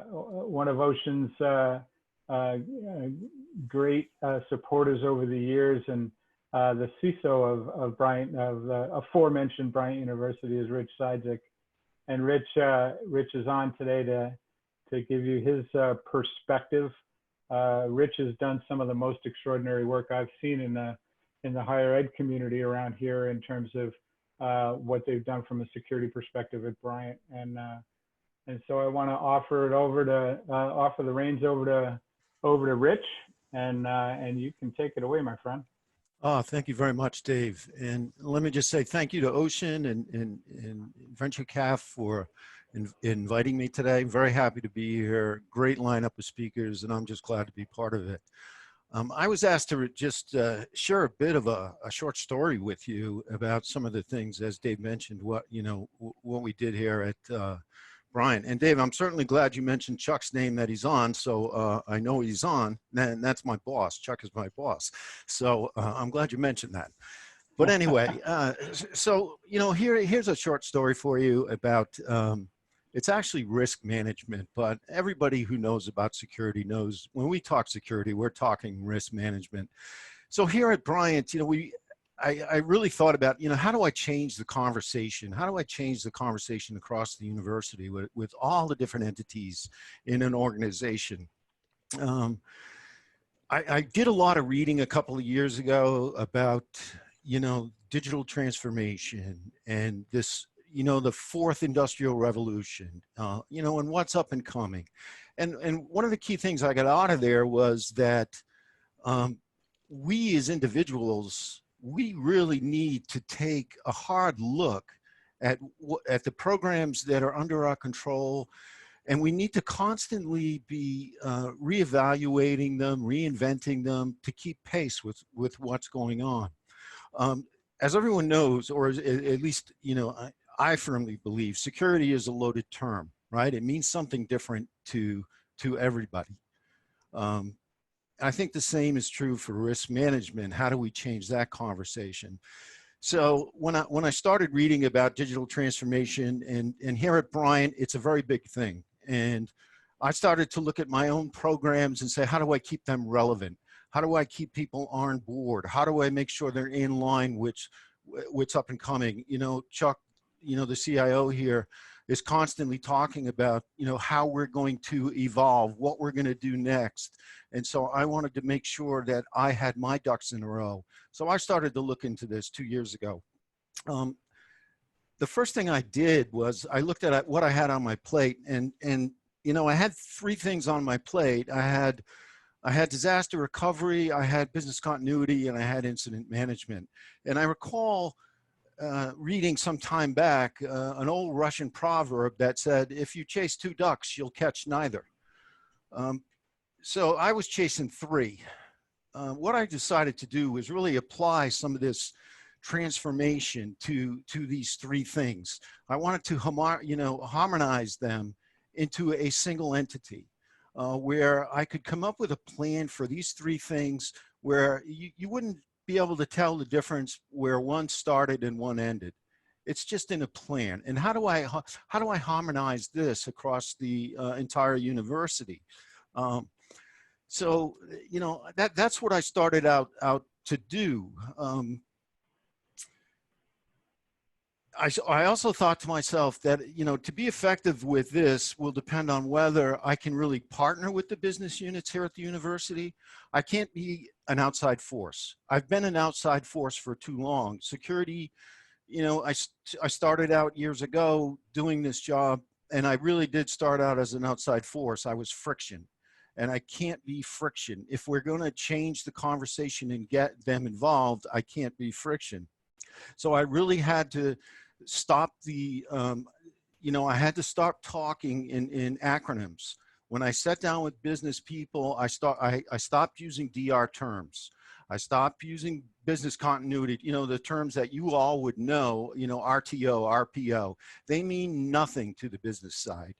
one of OSHEAN's great supporters over the years, and the CISO of Bryant, of the aforementioned Bryant University, is Rich Siedzik. And Rich is on today to give you his perspective. Rich has done some of the most extraordinary work I've seen in the higher ed community around here in terms of what they've done from a security perspective at Bryant. And so I want to offer the reins over to Rich, and you can take it away, my friend. Oh, thank you very much, Dave. And let me just say thank you to OSHEAN and Venture Caf for inviting me today. I'm very happy to be here. Great lineup of speakers, and I'm just glad to be part of it. I was asked to just share a bit of a short story with you about some of the things, as Dave mentioned, what we did here at Bryant. And Dave, I'm certainly glad you mentioned Chuck's name that he's on. So I know he's on, and that's my boss. Chuck is my boss. So I'm glad you mentioned that. But anyway, so, here's a short story for you about, it's actually risk management, but everybody who knows about security knows when we talk security, we're talking risk management. So here at Bryant, I really thought about, how do I change the conversation? How do I change the conversation across the university with all the different entities in an organization? I did a lot of reading a couple of years ago about, digital transformation and this, the fourth industrial revolution, and what's up and coming. And one of the key things I got out of there was that we as individuals, we really need to take a hard look at the programs that are under our control, and we need to constantly be reevaluating them, reinventing them to keep pace with what's going on. As everyone knows, or at least, I firmly believe security is a loaded term, right? It means something different to everybody. I think the same is true for risk management. How do we change that conversation? So when I started reading about digital transformation, and here at Bryant, it's a very big thing. And I started to look at my own programs and say, how do I keep them relevant? How do I keep people on board? How do I make sure they're in line with what's up and coming? Chuck, the CIO here, is constantly talking about, how we're going to evolve, what we're going to do next. And so I wanted to make sure that I had my ducks in a row. So I started to look into this 2 years ago. The first thing I did was I looked at what I had on my plate, and I had 3 things on my plate. I had disaster recovery, I had business continuity, and I had incident management. And I recall reading some time back an old Russian proverb that said, if you chase 2 ducks, you'll catch neither. So I was chasing 3. What I decided to do was really apply some of this transformation to these 3 things. I wanted to harmonize them into a single entity where I could come up with a plan for these 3 things where you wouldn't be able to tell the difference where one started and one ended. It's just in a plan. And how do I harmonize this across the entire university? So that's what I started out to do. I also thought to myself that, to be effective with this will depend on whether I can really partner with the business units here at the university. I can't be an outside force. I've been an outside force for too long. Security, I started out years ago doing this job, and I really did start out as an outside force. I was friction, and I can't be friction. If we're going to change the conversation and get them involved, I can't be friction. So I really had to stop I had to start talking in acronyms. When I sat down with business people, I stopped using DR terms. I stopped using business continuity, the terms that you all would know, RTO, RPO. They mean nothing to the business side.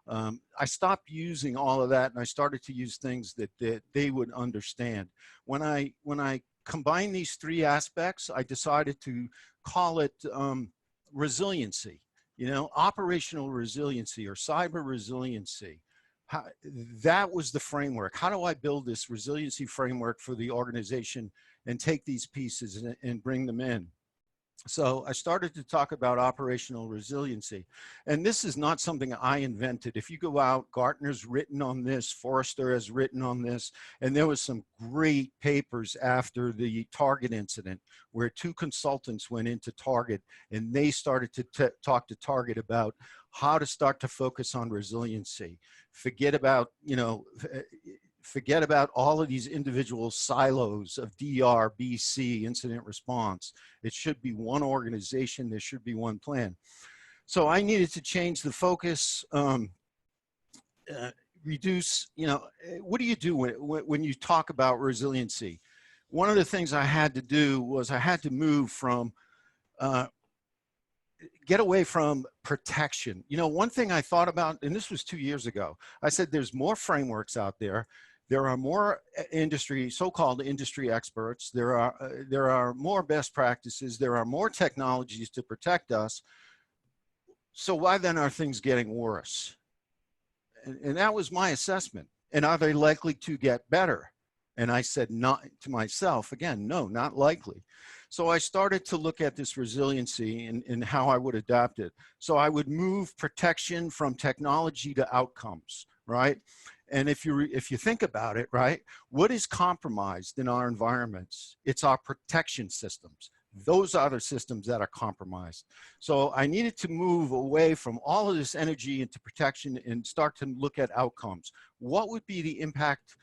I stopped using all of that, and I started to use things that they would understand. When I combine these 3 aspects, I decided to call it resiliency, operational resiliency or cyber resiliency. That was the framework. How do I build this resiliency framework for the organization and take these pieces and bring them in? So I started to talk about operational resiliency. And this is not something I invented. If you go out, Gartner's written on this, Forrester has written on this, and there was some great papers after the Target incident where 2 consultants went into Target and they started to talk to Target about how to start to focus on resiliency. Forget about, forget about all of these individual silos of DR, BC, incident response. It should be one organization. There should be one plan. So I needed to change the focus, reduce, what do you do when you talk about resiliency? One of the things I had to do was I had to move from, get away from protection. One thing I thought about, and this was 2 years ago, I said there's more frameworks out there. There are more so-called industry experts. There are more best practices. There are more technologies to protect us. So why then are things getting worse? And that was my assessment. And are they likely to get better? And I said, not to myself, again, no, not likely. So I started to look at this resiliency and how I would adapt it. So I would move protection from technology to outcomes, right? And if you think about it, right, what is compromised in our environments? It's our protection systems. Those are the systems that are compromised. So I needed to move away from all of this energy into protection and start to look at outcomes. What would be the impact,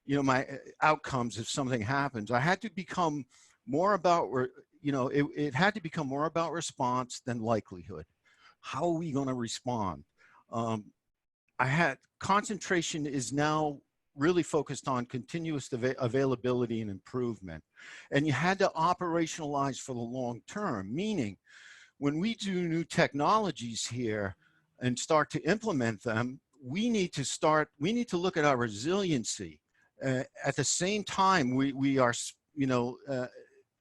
my outcomes if something happens? I had to become more about, it had to become more about response than likelihood. How are we going to respond? Concentration is now really focused on continuous availability and improvement. And you had to operationalize for the long term, meaning when we do new technologies here and start to implement them, we need to look at our resiliency. At the same time, we are,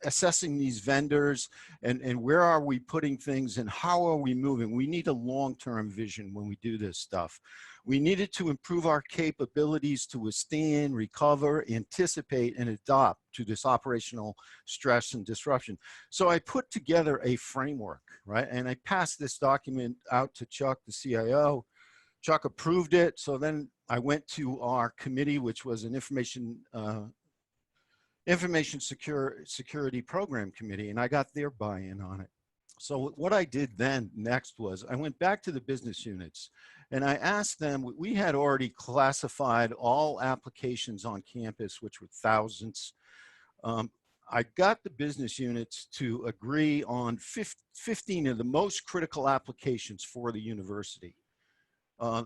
assessing these vendors and where are we putting things and how are we moving. We need a long-term vision when we do this stuff. We needed to improve our capabilities to withstand, recover, anticipate, and adapt to this operational stress and disruption. So I put together a framework, right? And I passed this document out to Chuck, the CIO. Chuck approved it. So then I went to our committee, which was an information security program committee, and I got their buy-in on it. So what I did then next was I went back to the business units and I asked them, we had already classified all applications on campus, which were thousands. I got the business units to agree on 15 of the most critical applications for the university.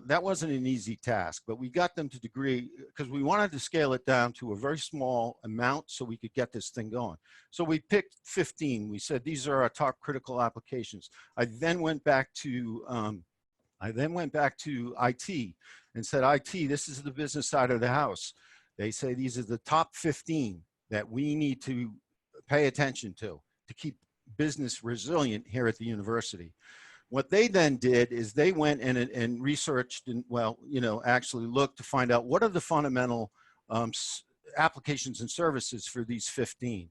That wasn't an easy task, but we got them to agree because we wanted to scale it down to a very small amount so we could get this thing going. So we picked 15. We said, these are our top critical applications. I then went back to IT and said, IT, this is the business side of the house. They say, these are the top 15 that we need to pay attention to keep business resilient here at the university. What they then did is they went and researched and, well, actually looked to find out what are the fundamental applications and services for these 15.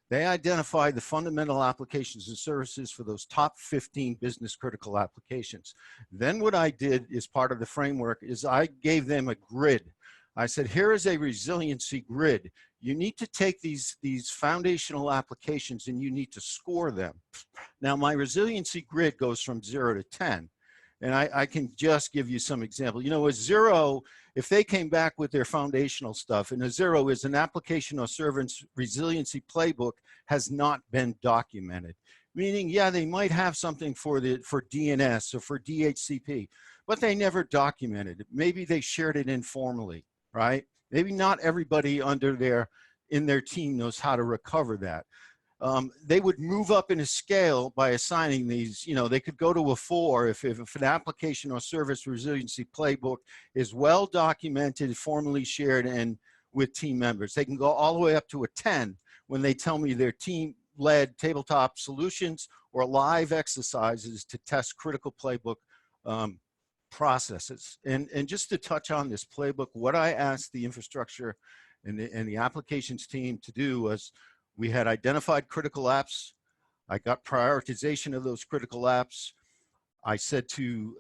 They identified the fundamental applications and services for those top 15 business critical applications. Then what I did as part of the framework is I gave them a grid. I said, here is a resiliency grid. You need to take these foundational applications and you need to score them. Now, my resiliency grid goes from 0 to 10. And I can just give you some example. A 0, if they came back with their foundational stuff, and a 0 is an application or service resiliency playbook has not been documented. Meaning, yeah, they might have something for DNS or for DHCP, but they never documented it. Maybe they shared it informally, right? Maybe not everybody in their team knows how to recover that. They would move up in a scale by assigning these, they could go to a 4 if an application or service resiliency playbook is well documented, formally shared, and with team members. They can go all the way up to a 10 when they tell me their team-led tabletop solutions or live exercises to test critical playbook processes. And just to touch on this playbook, what I asked the infrastructure and the applications team to do was, we had identified critical apps. I got prioritization of those critical apps. I said to,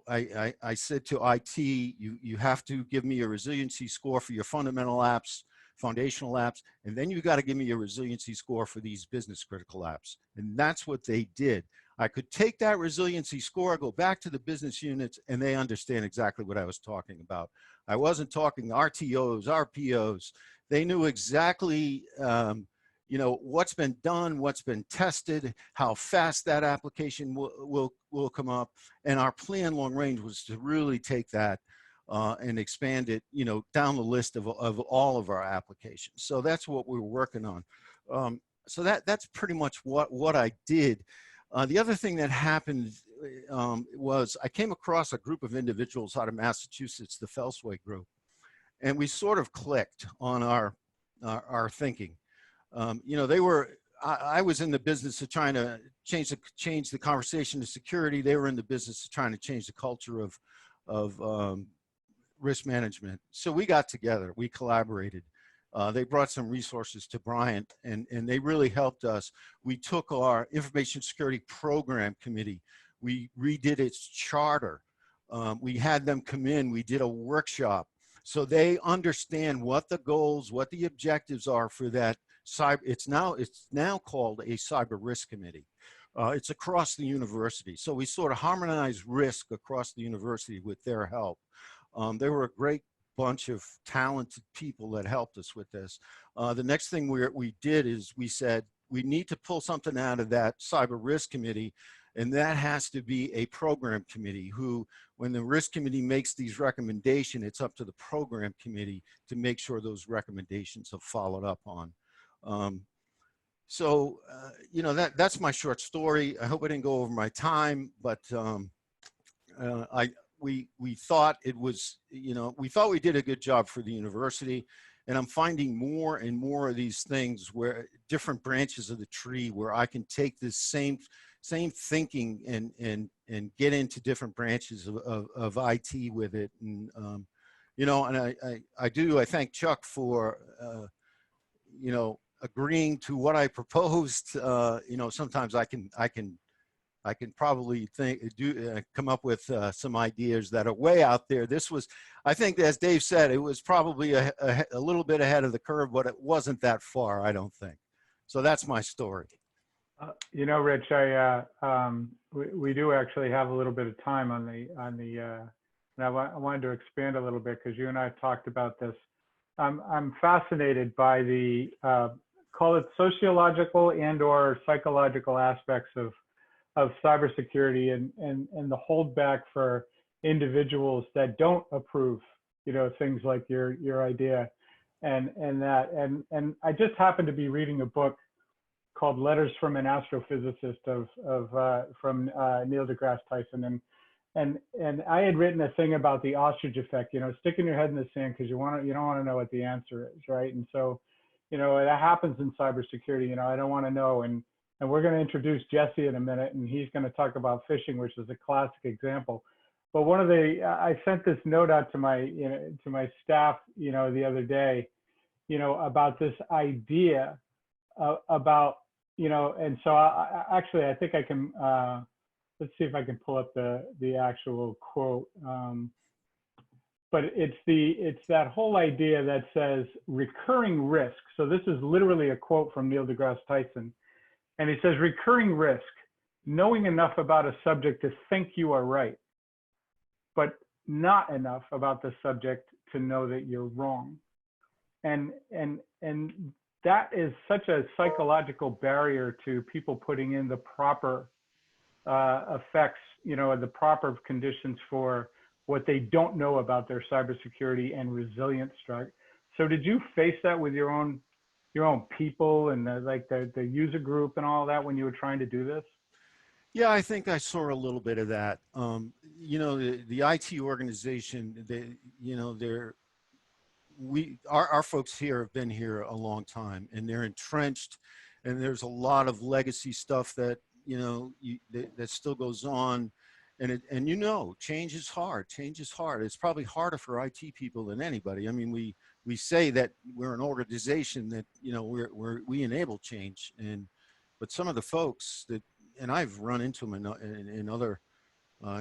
I said to IT, you have to give me a resiliency score for your fundamental apps, foundational apps, and then you got to give me a resiliency score for these business critical apps. And that's what they did. I could take that resiliency score, go back to the business units, and they understand exactly what I was talking about. I wasn't talking RTOs, RPOs. They knew exactly, what's been done, what's been tested, how fast that application will come up. And our plan long range was to really take that and expand it, down the list of all of our applications. So that's what we were working on. So that's pretty much what I did. The other thing that happened was I came across a group of individuals out of Massachusetts, the Felsway group, and we sort of clicked on our thinking. I was in the business of trying to change the conversation to security. They were in the business of trying to change the culture of risk management. So we got together, we collaborated. They brought some resources to Bryant, and they really helped us. We took our information security program committee, we redid its charter. We had them come in, we did a workshop, so they understand what the goals, what the objectives are for that cyber. It's now called a cyber risk committee. It's across the university. So we sort of harmonized risk across the university with their help. They were a great bunch of talented people that helped us with this. The next thing we did is we said, we need to pull something out of that cyber risk committee, and that has to be a program committee who, when the risk committee makes these recommendations, it's up to the program committee to make sure those recommendations are followed up on. That's my short story. I hope I didn't go over my time, but we thought it was, we thought we did a good job for the university, and I'm finding more and more of these things where different branches of the tree where I can take this same thinking and get into different branches of IT with it. And, I thank Chuck for, agreeing to what I proposed. Sometimes I can probably come up with some ideas that are way out there. This was, I think, as Dave said, it was probably a little bit ahead of the curve, but it wasn't that far, I don't think. So that's my story. Rich, we do actually have a little bit of time and I wanted to expand a little bit because you and I have talked about this. I'm fascinated by the, call it sociological and/or psychological aspects of cybersecurity and the holdback for individuals that don't approve, things like your idea and I just happened to be reading a book called Letters from an Astrophysicist from Neil deGrasse Tyson, and I had written a thing about the ostrich effect, sticking your head in the sand because you don't want to know what the answer is, right? And so, that happens in cybersecurity. I don't want to know, and we're going to introduce Jesse in a minute, and he's going to talk about phishing, which is a classic example. But I sent this note out to my staff, the other day, about this idea about, and so I think I can, let's see if I can pull up the actual quote. But it's that whole idea that says recurring risk. So this is literally a quote from Neil deGrasse Tyson. And he says, recurring risk, knowing enough about a subject to think you are right, but not enough about the subject to know that you're wrong. And that is such a psychological barrier to people putting in the proper effects, the proper conditions for what they don't know about their cybersecurity and resilience strike. So did you face that with your own people and the user group and all that when you were trying to do this? Yeah, I think I saw a little bit of that. The IT organization, our folks here have been here a long time, and they're entrenched, and there's a lot of legacy stuff that that still goes on, And you know, change is hard. Change is hard. It's probably harder for IT people than anybody. I mean, we say that we're an organization that, you know, we enable change, but some of the folks that, and I've run into them in other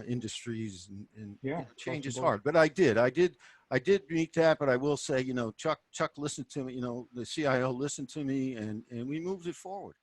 industries, and you Yeah, know, across change the is board. hard. But I did meet that. But I will say, you know, Chuck listened to me. You know, the CIO listened to me, and we moved it forward.